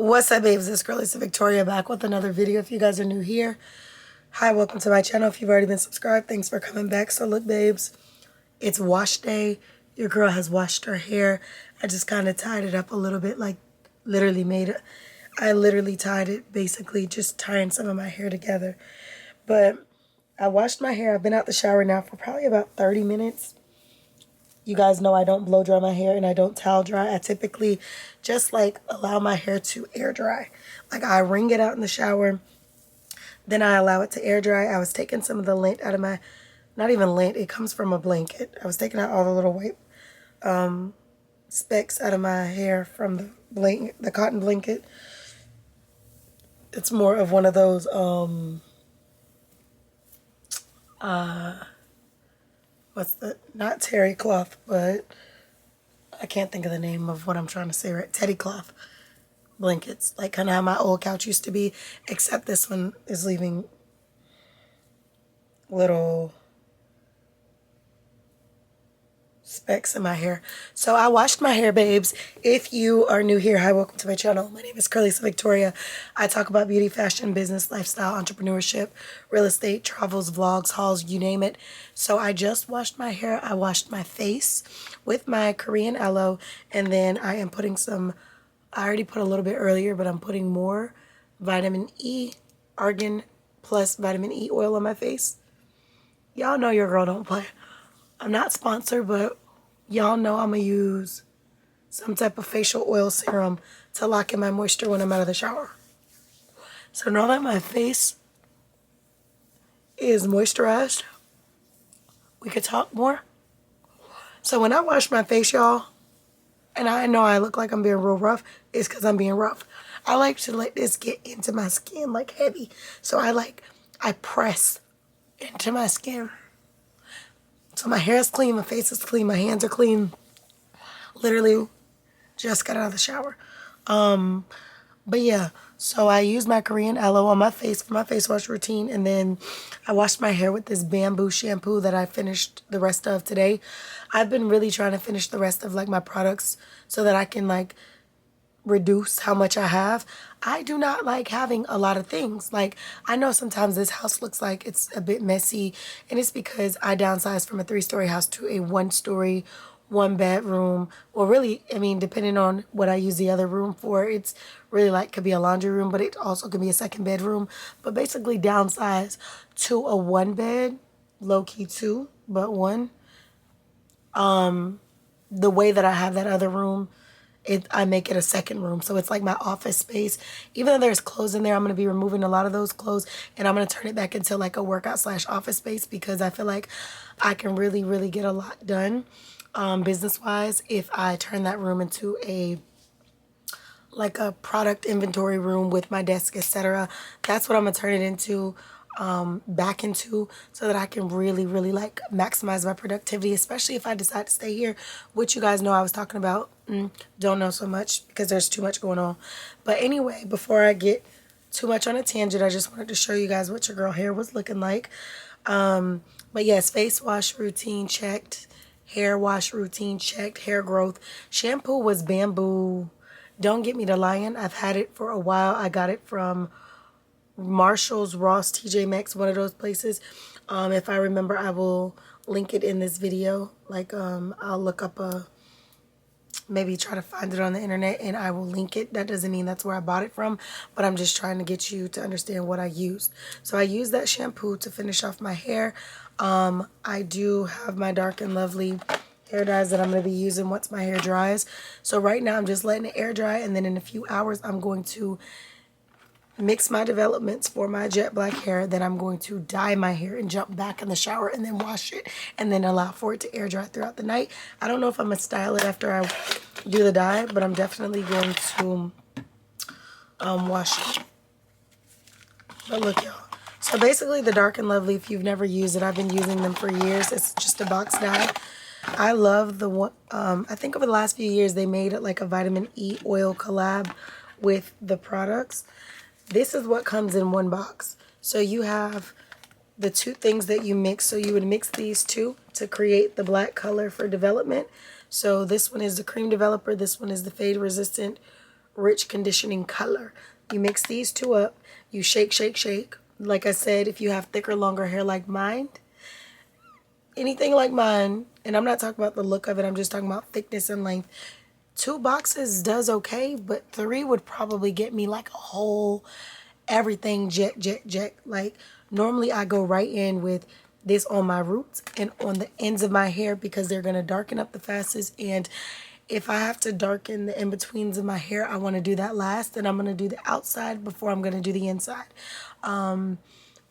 What's up, babes? It's girl Lisa Victoria back with another video. If you guys are new here, hi, welcome to my channel. If you've already been subscribed, thanks for coming back. So look, babes, it's wash day. Your girl has washed her hair. I just kind of tied it up a little bit, like literally made it. I literally tied it, basically just tying some of my hair together. But I washed my hair. I've been out the shower now for probably about 30 minutes. You guys know I don't blow dry my hair and I don't towel dry. I typically just like allow my hair to air dry. Like I wring it out in the shower, then I allow it to air dry. I was taking some of the lint out of my, not even lint, it comes from a blanket. I was taking out all the little white specks out of my hair from the blanket, the cotton blanket. It's more of one of those not terry cloth, but I can't think of the name of what I'm trying to say, right? Teddy cloth blankets, like kind of how my old couch used to be, except this one is leaving little specks in my hair. So I washed my hair, babes. If you are new here, hi, welcome to my channel. My name is Lisa Victoria. I talk about beauty, fashion, business, lifestyle, entrepreneurship, real estate, travels, vlogs, hauls, you name it. So I just washed my hair. I washed my face with my Korean aloe, and then I am putting some, I already put a little bit earlier, but I'm putting more vitamin E, argan plus vitamin E oil on my face. Y'all know your girl don't play. I'm not sponsored, but y'all know I'm going to use some type of facial oil serum to lock in my moisture when I'm out of the shower. So now that my face is moisturized, we could talk more. So when I wash my face, y'all, and I know I look like I'm being real rough, it's because I'm being rough. I like to let this get into my skin like heavy. So I press into my skin. So my hair is clean, my face is clean, my hands are clean. Literally just got out of the shower. But yeah, so I used my Korean aloe on my face for my face wash routine, and then I washed my hair with this bamboo shampoo that I finished the rest of today. I've been really trying to finish the rest of like my products so that I can like reduce how much I have. I do not like having a lot of things. Like, I know sometimes this house looks like it's a bit messy, and it's because I downsized from a 3-story house to a 1-story, 1-bedroom, or really, I mean, depending on what I use the other room for, it's really like could be a laundry room, but it also could be a 2nd bedroom. But basically downsize to a 1-bed, low-key 2, but 1. The way that I have that other room, I make it a 2nd room. So it's like my office space. Even though there's clothes in there, I'm going to be removing a lot of those clothes, and I'm going to turn it back into like a workout / office space, because I feel like I can really, really get a lot done business-wise if I turn that room into like a product inventory room with my desk, etc. That's what I'm going to turn it into, back into, so that I can really, really like maximize my productivity, especially if I decide to stay here, which you guys know I was talking about. Don't know so much because there's too much going on. But anyway, before I get too much on a tangent, I just wanted to show you guys what your girl hair was looking like. But yes, face wash routine checked, hair wash routine checked, hair growth. Shampoo was bamboo. Don't get me to lying, I've had it for a while. I got it from Marshall's, Ross, TJ Maxx, one of those places. If I remember, I will link it in this video. Like, I'll look up maybe try to find it on the internet and I will link it. That doesn't mean that's where I bought it from, but I'm just trying to get you to understand what I used. So I used that shampoo to finish off my hair. I do have my Dark and Lovely hair dyes that I'm going to be using once my hair dries. So right now I'm just letting it air dry, and then in a few hours I'm going to mix my developments for my jet black hair. Then I'm going to dye my hair and jump back in the shower and then wash it, and then allow for it to air dry throughout the night. I don't know if I'm going to style it after I do the dye, but I'm definitely going to wash it. But look, y'all. So basically the Dark and Lovely, if you've never used it, I've been using them for years. It's just a box dye. I love the one, I think over the last few years they made it like a vitamin E oil collab with the products. This is what comes in one box. So you have the 2 things that you mix. So you would mix these 2 to create the black color for development. So this one is the cream developer. This one is the fade resistant Rich Conditioning Color. You mix these two up. You shake, shake, shake. Like I said, if you have thicker, longer hair like mine, anything like mine, and I'm not talking about the look of it, I'm just talking about thickness and length. 2 boxes does okay, but 3 would probably get me like a whole everything jet, jet, jet. Like normally I go right in with this on my roots and on the ends of my hair because they're going to darken up the fastest. And if I have to darken the in-betweens of my hair, I want to do that last. And I'm going to do the outside before I'm going to do the inside.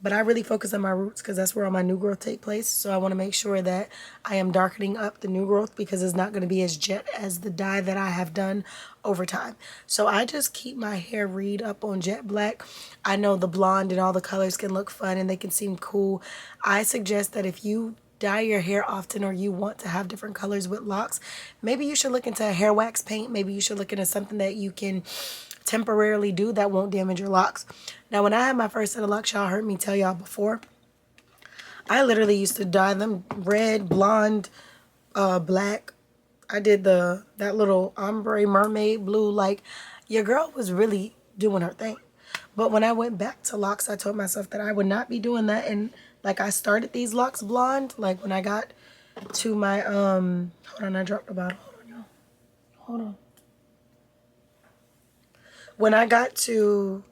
But I really focus on my roots because that's where all my new growth take place. So I want to make sure that I am darkening up the new growth because it's not going to be as jet as the dye that I have done over time. So I just keep my hair reed up on jet black. I know the blonde and all the colors can look fun and they can seem cool. I suggest that if you dye your hair often or you want to have different colors with locks, maybe you should look into a hair wax paint. Maybe you should look into something that you can temporarily do that won't damage your locks. Now, when I had my first set of locks, y'all heard me tell y'all before, I literally used to dye them red, blonde, black. I did that little ombre mermaid blue. Like, your girl was really doing her thing. But when I went back to locks, I told myself that I would not be doing that. And like, I started these locks blonde. Like when I got to my hold on, I dropped the bottle. Hold on, y'all. Hold on. When I got to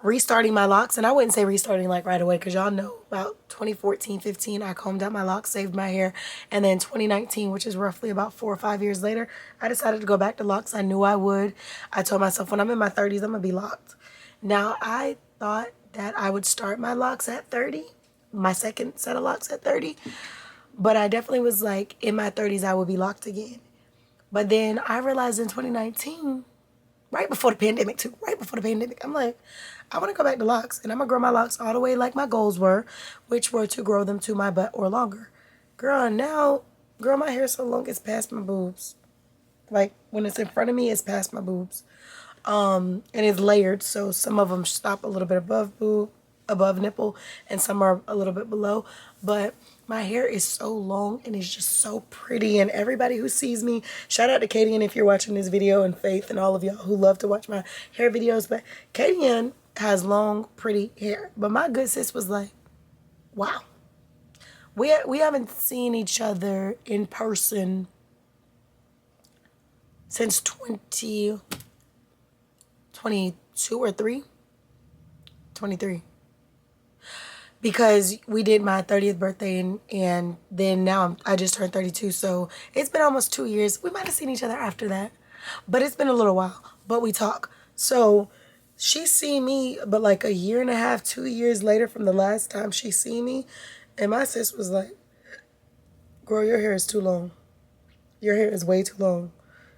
restarting my locks, and I wouldn't say restarting like right away because y'all know about 2014, 15, I combed out my locks, saved my hair. And then 2019, which is roughly about 4 or 5 years later, I decided to go back to locks. I knew I would. I told myself when I'm in my 30s, I'm going to be locked. Now, I thought that I would start my locks at 30, my second set of locks at 30. But I definitely was like, in my 30s, I would be locked again. But then I realized in 2019, right before the pandemic too, right before the pandemic, I'm like, I want to go back to locks and I'm going to grow my locks all the way like my goals were, which were to grow them to my butt or longer. Girl, now, girl, my hair so long it's past my boobs. Like when it's in front of me, it's past my boobs. And it's layered, so some of them stop a little bit above boob, above nipple, and some are a little bit below. But my hair is so long and it's just so pretty, and everybody who sees me, shout out to Katie Ann if you're watching this video, and Faith and all of y'all who love to watch my hair videos. But Katie Ann has long, pretty hair. But my good sis was like, wow. We haven't seen each other in person since 22 or 3? 23. Because we did my 30th birthday and then now I just turned 32. So it's been almost 2 years. We might have seen each other after that. But it's been a little while. But we talk. So she seen me, but like a year and a half, 2 years later from the last time she seen me. And my sis was like, girl, your hair is too long. Your hair is way too long.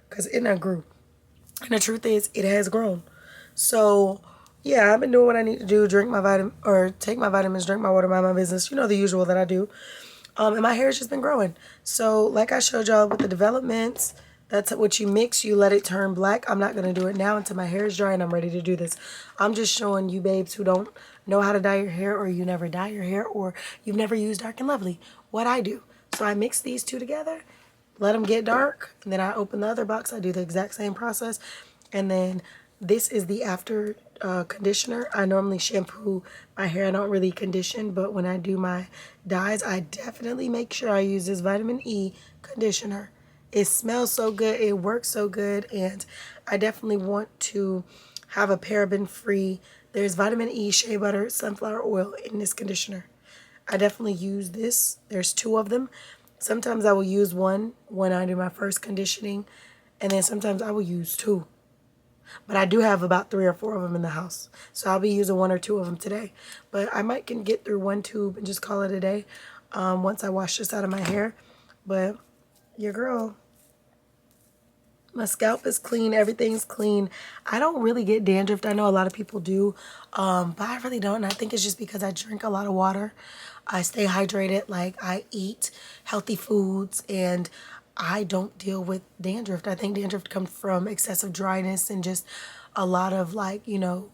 Because it not grew. And the truth is, it has grown. So yeah, I've been doing what I need to do, drink my vitamin or take my vitamins, drink my water, mind my business. You know, the usual that I do. And my hair has just been growing. So like I showed y'all with the developments, that's what you mix, you let it turn black. I'm not going to do it now until my hair is dry and I'm ready to do this. I'm just showing you babes who don't know how to dye your hair, or you never dye your hair, or you've never used Dark and Lovely, what I do. So I mix these two together, let them get dark, and then I open the other box. I do the exact same process. And then this is the after conditioner. I normally shampoo my hair. I don't really condition, but when I do my dyes, I definitely make sure I use this vitamin E conditioner. It smells so good. It works so good. And I definitely want to have a paraben-free. There's vitamin E, shea butter, sunflower oil in this conditioner. I definitely use this. There's 2 of them. Sometimes I will use one when I do my first conditioning, and then sometimes I will use 2. But I do have about 3 or 4 of them in the house. So I'll be using 1 or 2 of them today. But I might can get through 1 tube and just call it a day once I wash this out of my hair. But your girl, my scalp is clean. Everything's clean. I don't really get dandruff. I know a lot of people do. But I really don't. And I think it's just because I drink a lot of water. I stay hydrated. Like, I eat healthy foods, and I don't deal with dandruff. I think dandruff comes from excessive dryness and just a lot of, like, you know,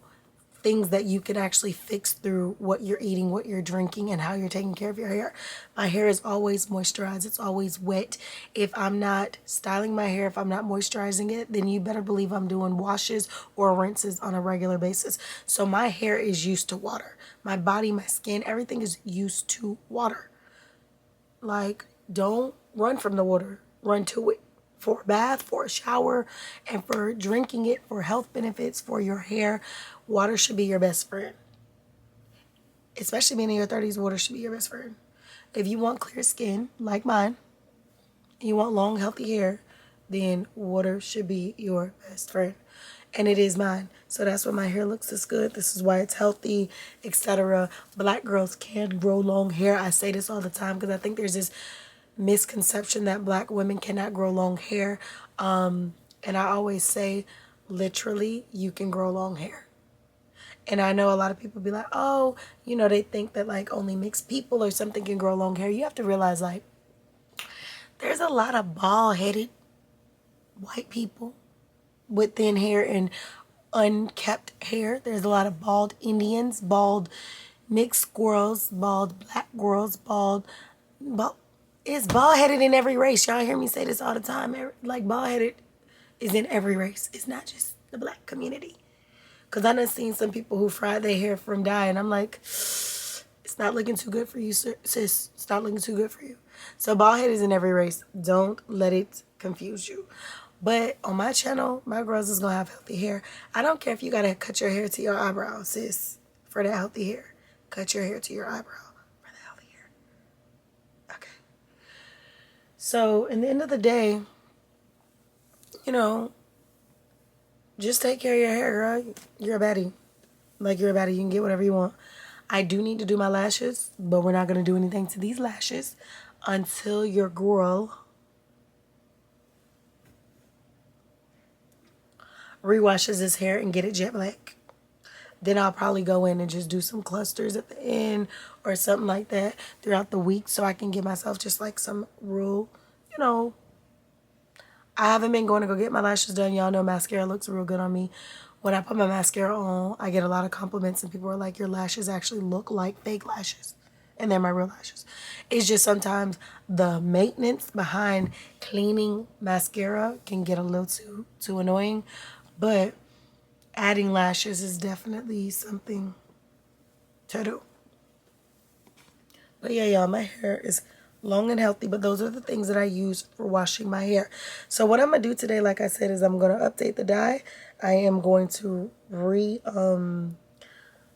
things that you can actually fix through what you're eating, what you're drinking, and how you're taking care of your hair. My hair is always moisturized. It's always wet. If I'm not styling my hair, if I'm not moisturizing it, then you better believe I'm doing washes or rinses on a regular basis. So my hair is used to water. My body, my skin, everything is used to water. Like, don't run from the water. Run to it. For a bath, for a shower, and for drinking it, for health benefits, for your hair, water should be your best friend. Especially being in your 30s, water should be your best friend. If you want clear skin, like mine, you want long, healthy hair, then water should be your best friend. And it is mine. So that's why my hair looks this good. This is why it's healthy, etc. Black girls can grow long hair. I say this all the time because I think there's this misconception that black women cannot grow long hair. And I always say, literally, you can grow long hair. And I know a lot of people be like, oh, you know, they think that like only mixed people or something can grow long hair. You have to realize like there's a lot of bald-headed white people with thin hair and unkept hair. There's a lot of bald Indians, bald mixed squirrels, bald black girls, bald. It's bald-headed in every race. Y'all hear me say this all the time. Like, bald-headed is in every race. It's not just the black community. Because I done seen some people who fried their hair from dye, and I'm like, it's not looking too good for you, sis. It's not looking too good for you. So bald-head is in every race. Don't let it confuse you. But on my channel, my girls is going to have healthy hair. I don't care if you got to cut your hair to your eyebrow, sis, for that healthy hair. Cut your hair to your eyebrow. So, in the end of the day, you know, just take care of your hair, girl. You're a baddie. Like, you're a baddie. You can get whatever you want. I do need to do my lashes, but we're not going to do anything to these lashes until your girl rewashes his hair and get it jet black. Then I'll probably go in and just do some clusters at the end or something like that throughout the week so I can give myself just like some real, you know. I haven't been going to go get my lashes done. Y'all know mascara looks real good on me. When I put my mascara on, I get a lot of compliments and people are like, your lashes actually look like fake lashes. And they're my real lashes. It's just sometimes the maintenance behind cleaning mascara can get a little too annoying. But adding lashes is definitely something to do. But yeah, y'all, my hair is long and healthy, but those are the things that I use for washing my hair. So what I'm going to do today, like I said, is I'm going to update the dye. I am going to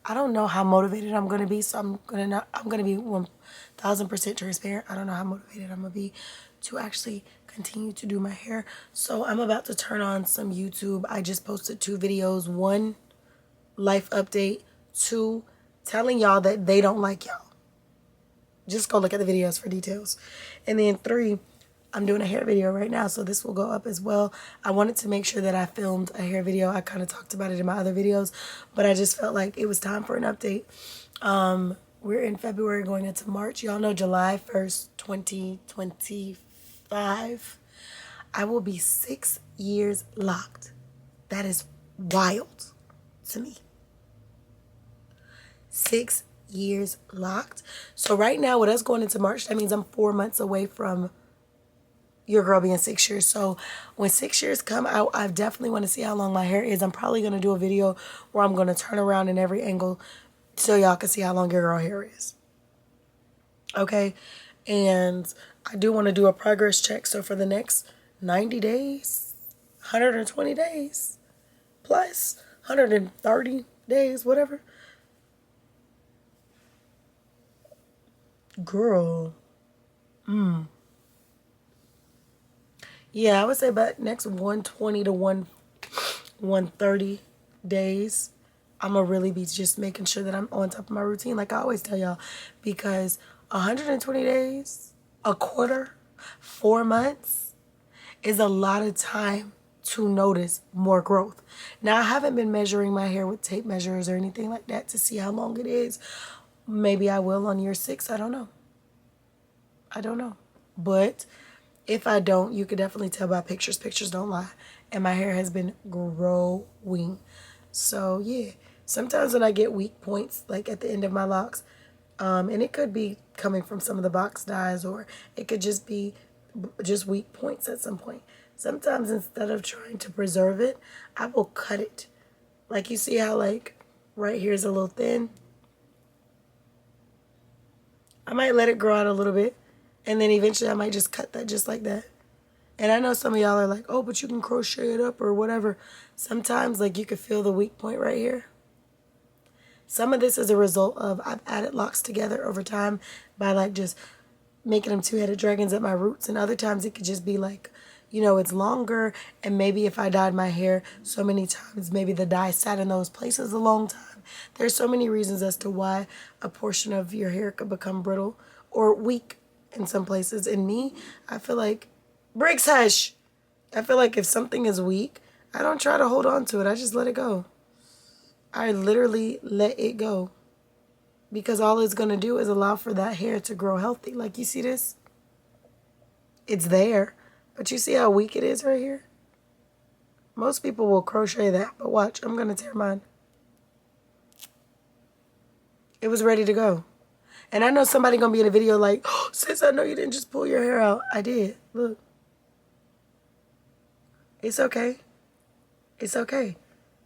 I don't know how motivated I'm going to be, so I'm going to be 1000% transparent. I don't know how motivated I'm going to be to actually continue to do my hair. So I'm about to turn on some YouTube. I just posted 2 videos. 1, life update. 2, telling y'all that they don't like y'all. Just go look at the videos for details. And then 3, I'm doing a hair video right now, so this will go up as well. I wanted to make sure that I filmed a hair video. I kind of talked about it in my other videos, but I just felt like it was time for an update. We're in February going into March. Y'all know July 1st, 2025. I will be 6 years locked. That is wild to me. 6 years locked. So right now, with us going into March, that means I'm 4 months away from your girl being 6 years. So when 6 years come out, I definitely want to see how long my hair is. I'm probably going to do a video where I'm going to turn around in every angle so y'all can see how long your girl hair is. Okay? And I do want to do a progress check. So for the next 90 days, 120 days, plus 130 days, whatever. Girl. Yeah, I would say about next 120 to 130 days, I'm going to really be just making sure that I'm on top of my routine, like I always tell y'all. Because 120 days, a quarter, 4 months is a lot of time to notice more growth. Now, I haven't been measuring my hair with tape measures or anything like that to see how long it is. Maybe I will on year 6. I don't know. But if I don't, you could definitely tell by pictures. Pictures don't lie. And my hair has been growing. So, yeah. Sometimes when I get weak points, like at the end of my locks, and it could be coming from some of the box dyes, or it could just be just weak points at some point. Sometimes instead of trying to preserve it, I will cut it. Like you see how like right here is a little thin. I might let it grow out a little bit, and then eventually I might just cut that just like that. And I know some of y'all are like, oh, but you can crochet it up or whatever. Sometimes like you can feel the weak point right here. Some of this is a result of I've added locks together over time by like just making them two-headed dragons at my roots. And other times it could just be like, you know, it's longer. And maybe if I dyed my hair so many times, maybe the dye sat in those places a long time. There's so many reasons as to why a portion of your hair could become brittle or weak in some places. In me, I feel like, Briggs, hush. I feel like if something is weak, I don't try to hold on to it. I just let it go. I literally let it go. Because all it's going to do is allow for that hair to grow healthy. Like, you see this? It's there. But you see how weak it is right here? Most people will crochet that. But watch, I'm going to tear mine. It was ready to go. And I know somebody going to be in a video like, oh, sis, I know you didn't just pull your hair out. I did. Look. It's okay. It's okay.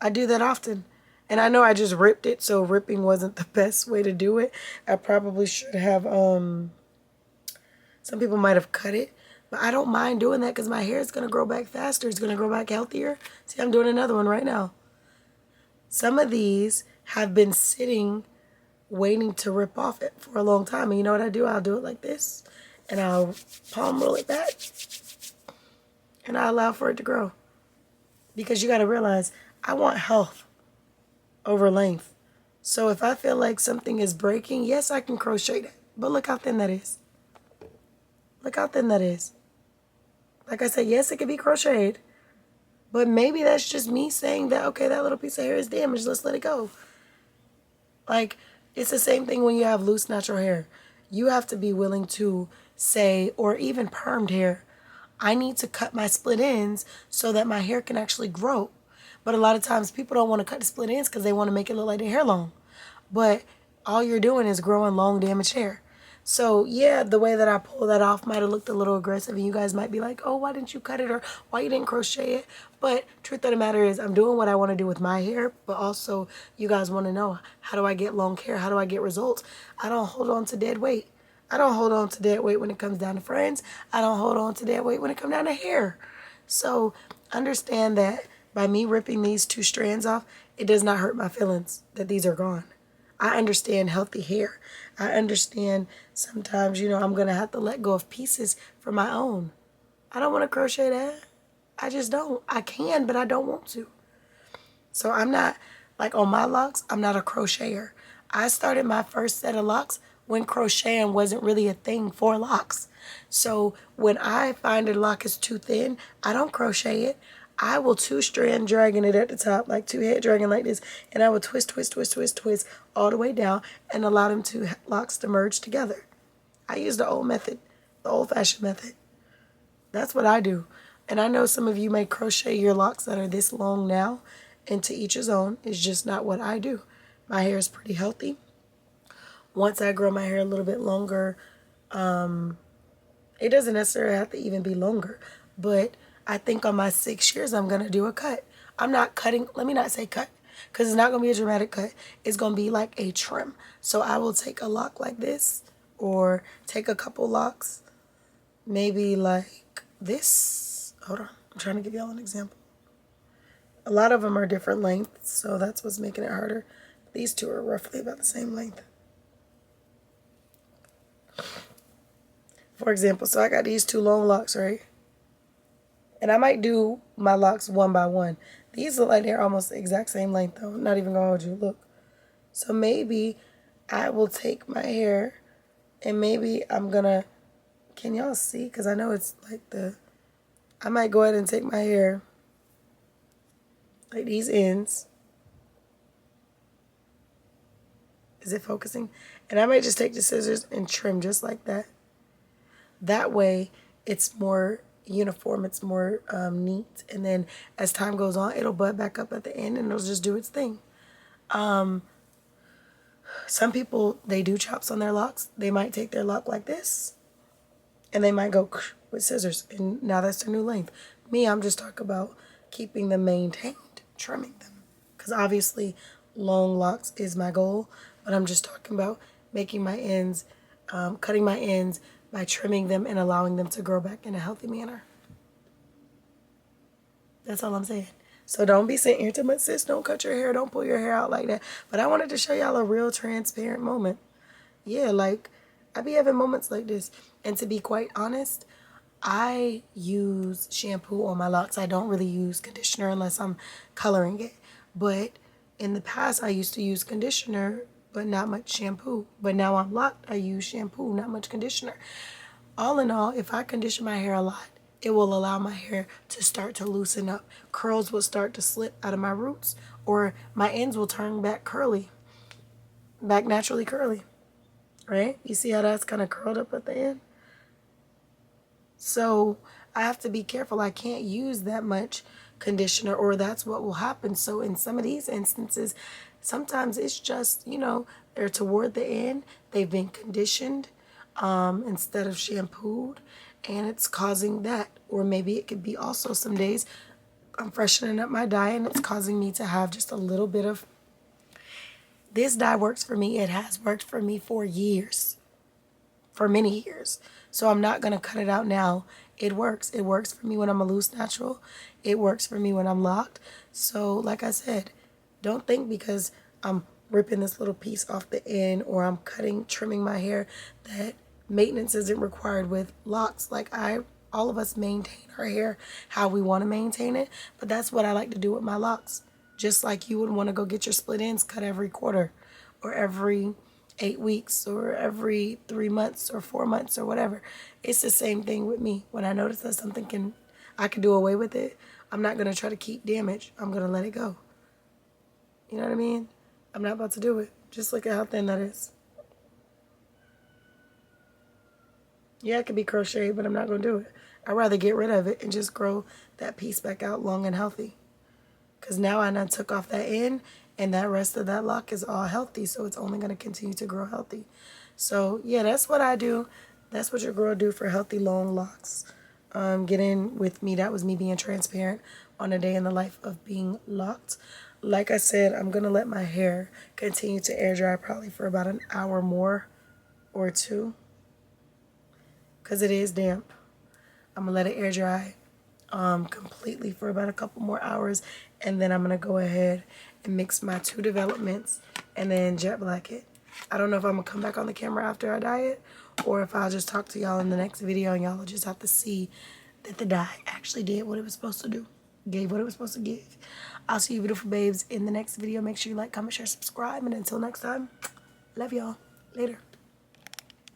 I do that often. And I know I just ripped it, so ripping wasn't the best way to do it. I probably should have, some people might have cut it. But I don't mind doing that because my hair is going to grow back faster. It's going to grow back healthier. See, I'm doing another one right now. Some of these have been sitting, waiting to rip off it for a long time. And you know what I do? I'll do it like this. And I'll palm roll it back. And I allow for it to grow. Because you got to realize, I want health over length. So if I feel like something is breaking, yes, I can crochet that. But look how thin that is. Look how thin that is. Like I said, yes, it can be crocheted. But maybe that's just me saying that, okay, that little piece of hair is damaged. Let's let it go. Like, it's the same thing when you have loose natural hair. You have to be willing to say, or even permed hair, I need to cut my split ends so that my hair can actually grow. But a lot of times people don't want to cut the split ends because they want to make it look like their hair long. But all you're doing is growing long damaged hair. So yeah, the way that I pulled that off might have looked a little aggressive and you guys might be like, oh, why didn't you cut it or why you didn't crochet it? But truth of the matter is I'm doing what I want to do with my hair, but also you guys want to know, how do I get long hair? How do I get results? I don't hold on to dead weight. I don't hold on to dead weight when it comes down to friends. I don't hold on to dead weight when it comes down to hair. So understand that by me ripping these 2 strands off, it does not hurt my feelings that these are gone. I understand healthy hair. I understand sometimes, you know, I'm going to have to let go of pieces for my own. I don't want to crochet that. I just don't. I can, but I don't want to. So I'm not, like on my locks, I'm not a crocheter. I started my first set of locks when crocheting wasn't really a thing for locks. So when I find a lock is too thin, I don't crochet it. I will 2-strand dragging it at the top, like 2-head dragging like this, and I will twist, twist, twist, twist, twist all the way down and allow them 2 locks to merge together. I use the old method, the old-fashioned method. That's what I do. And I know some of you may crochet your locks that are this long now, and to each his own. It's just not what I do. My hair is pretty healthy. Once I grow my hair a little bit longer, it doesn't necessarily have to even be longer, but I think on my 6 years, I'm going to do a cut. I'm not cutting. Let me not say cut, because it's not going to be a dramatic cut. It's going to be like a trim. So I will take a lock like this, or take a couple locks, maybe like this. Hold on. I'm trying to give y'all an example. A lot of them are different lengths, so that's what's making it harder. These 2 are roughly about the same length. For example, so I got these 2 long locks, right? And I might do my locks one by one. These look like they're almost the exact same length though. I'm not even gonna hold you. Look. So maybe I will take my hair and maybe I'm gonna, can y'all see? Because I know it's like I might go ahead and take my hair, like these ends. Is it focusing? And I might just take the scissors and trim just like that. That way it's more uniform, it's more neat, and then as time goes on it'll bud back up at the end and it'll just do its thing. Some people, they do chops on their locks. They might take their lock like this and they might go with scissors, and now that's their new length. Me, I'm just talking about keeping them maintained, trimming them. Because obviously long locks is my goal, but I'm just talking about making my ends, cutting my ends by trimming them and allowing them to grow back in a healthy manner. That's all I'm saying. So don't be sitting here to my sis, don't cut your hair, don't pull your hair out like that. But I wanted to show y'all a real transparent moment. Yeah, like, I be having moments like this. And to be quite honest, I use shampoo on my locks. I don't really use conditioner unless I'm coloring it. But in the past, I used to use conditioner, but not much shampoo. But now I'm locked, I use shampoo, not much conditioner. All in all, if I condition my hair a lot, it will allow my hair to start to loosen up. Curls will start to slip out of my roots, or my ends will turn back curly, back naturally curly, right? You see how that's kind of curled up at the end? So I have to be careful. I can't use that much conditioner or that's what will happen. So in some of these instances, sometimes it's just, you know, they're toward the end, they've been conditioned instead of shampooed, and it's causing that. Or maybe it could be also some days I'm freshening up my dye and it's causing me to have just a little bit of, this dye works for me. It has worked for me for years, for many years. So I'm not going to cut it out now. It works. It works for me when I'm a loose natural. It works for me when I'm locked. So like I said, don't think because I'm ripping this little piece off the end or I'm trimming my hair that maintenance isn't required with locks. Like all of us maintain our hair how we want to maintain it. But that's what I like to do with my locks. Just like you would want to go get your split ends cut every quarter or every 8 weeks or every 3 months or 4 months or whatever. It's the same thing with me. When I notice that I can do away with it, I'm not going to try to keep damage. I'm going to let it go. You know what I mean? I'm not about to do it. Just look at how thin that is. Yeah, it could be crocheted, but I'm not going to do it. I'd rather get rid of it and just grow that piece back out long and healthy. Because now I done took off that end and that rest of that lock is all healthy. So it's only going to continue to grow healthy. So yeah, that's what I do. That's what your girl do for healthy long locks. Get in with me. That was me being transparent on a day in the life of being locked. Like I said, I'm going to let my hair continue to air dry probably for about an hour more or two. Because it is damp. I'm going to let it air dry completely for about a couple more hours, and then I'm gonna go ahead and mix my 2 developments and then jet black it. I don't know if I'm gonna come back on the camera after I dye it or if I'll just talk to y'all in the next video and y'all will just have to see that the dye actually did what it was supposed to do, gave what it was supposed to give. I'll see you beautiful babes in the next video. Make sure you like, comment, share, subscribe, and until next time, love y'all. Later.